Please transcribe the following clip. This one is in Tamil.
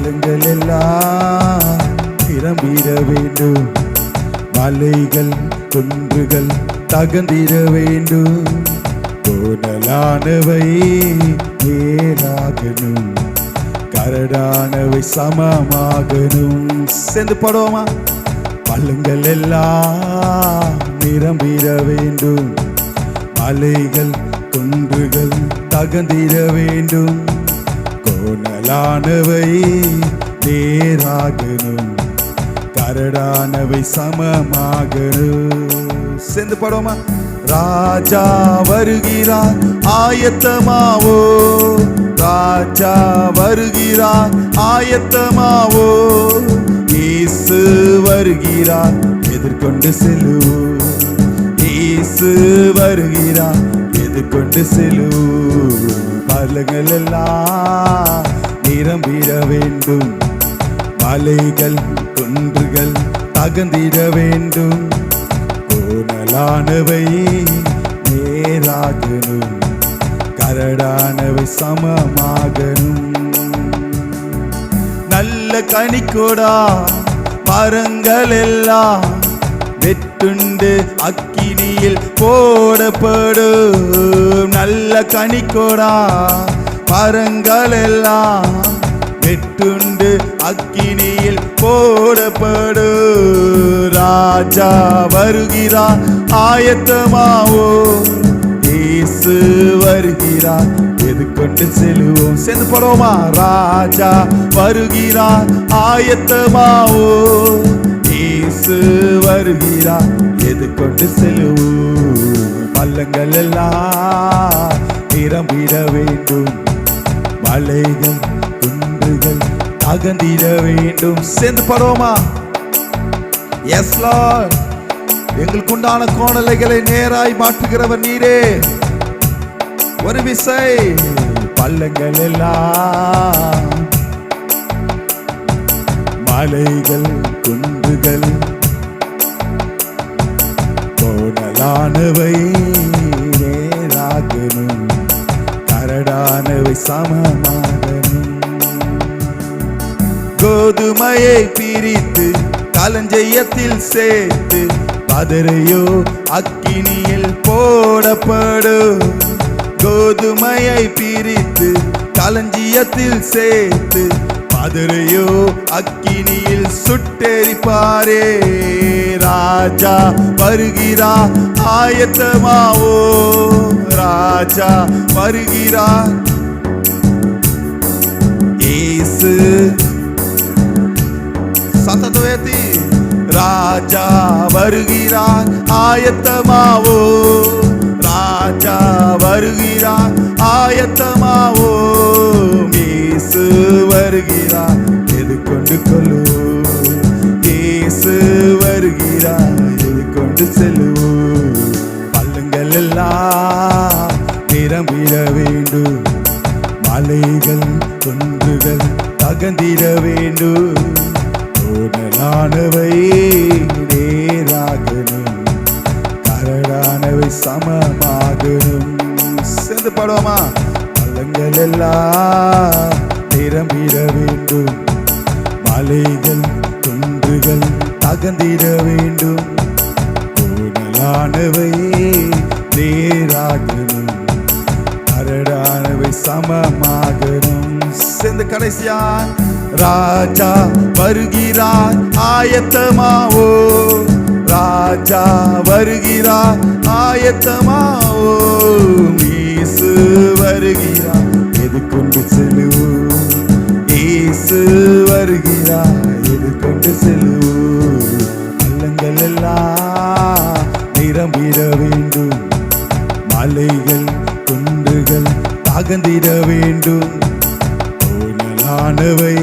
பள்ளங்கள் எல்லாம் நிரம்பிட வேண்டும், மலைகள் குன்றுகள் தகந்திட வேண்டும், கோணலானவை மேலாகணும், கரடானவை சமமாகணும். சேர்ந்து பாடுவோமா? பள்ளங்கள் எல்லாம் நிரம்பிட வேண்டும், மலைகள் குன்றுகள் தகந்திட வேண்டும், கோணலானவை நேராகணும், கரடானவை சமமாகணும். சேர்ந்து பாடுவோமா? ராஜா வருகிறார் ஆயத்தமாவோ, ராஜா வருகிறார் ஆயத்தமாவோ, இயேசு வருகிறார் எதிர்கொண்டு செல்லுவோம், இயேசு வருகிறார் எதிர்கொண்டு செல்லுவோம். பள்ளங்கள் எல்லாம் நிரம்பிட வேண்டும், மலைகள் குன்றுகள் தகந்திட வேண்டும், கோணலானவை நேராகணும், கரடானவை சமமாகணும். நல்ல கனிக்கொடா மரங்கள் எல்லாம் வெட்டுண்டு அக்கினியில் போடப்படும், நல்ல கனிக்கொடா மரங்கள் எல்லாம் வெட்டுண்டு அக்கினியில் போடப்படு. ராஜா வருகிறார் ஆயத்தமாவோ, இயேசு வருகிறார் எதிர்கொண்டு செல்லுவோம். சேர்ந்து பாடுவோமா? ராஜா வருகிறார் ஆயத்தமாவோ, இயேசு வருகிறார் எதிர்கொண்டு செல்லுவோம். பள்ளங்கள் எல்லாம் நிரம்பிட வேண்டும், மலைகள் குன்றுகள் தகந்திட வேண்டும். சேர்ந்து பாடுவோமா? Yes lord. எங்களுக்கு உண்டான கோணலைகளை நேராய் மாற்றுகிறவர் நீரே. ஒரு விசை. பள்ளங்கள் எல்லாம் மலைகள் குன்றுகள் கோணலானவை நேராகணும், கரடானவை சமமாகணும். கோதுமையை பிரித்து களஞ்சியத்தில் சேர்த்து பதரையோ அக்கினியில் போடப்படும், கோதுமையை பிரித்து களஞ்சியத்தில் சேர்த்து பதரையோ அக்கினியில் சுட்டெரிப்பாரே. ராஜா வருகிறார் ஆயத்தமாவோ, ராஜா வருகிறார். இயேசு சத்தத்துவேத்தி. ராஜா வருகிறார் ஆயத்தமாவோ, ராஜா வருகிறார் ஆயத்தமாவோ, இயேசு வருகிறார் எதிர்கொண்டு கொள்ளுவோம், இயேசு வருகிறார் எதிர்கொண்டு செல்லுவோம். பள்ளங்கள் எல்லாம் நிரம்பிட வேண்டும், மலைகள் குன்றுகள் தகந்திட வேண்டும், கோணலானவை நேராகணும், கரடானவை சமமாகணும். சேர்ந்து பாடுவோமா? பள்ளங்கள் எல்லாம் நிரம்பிட வேண்டும், மலைகள் குன்றுகள் தகந்திட வேண்டும், கோணலானவை நேராகணும், கரடானவை சமமாகணும். சேர்ந்து கடைசியா ராஜா வருகிறார் ஆயத்தமாவோ, ராஜா வருகிறார் ஆயத்தமாவோ, இயேசு வருகிறார் எதிர்கொண்டு செல்லுவோம், இயேசு வருகிறார் எதிர்கொண்டு செல்லுவோம். பள்ளங்கள் எல்லாம் நிரம்பிட வேண்டும், மலைகள் குன்றுகள் தகந்திட வேண்டும், கோணலானவை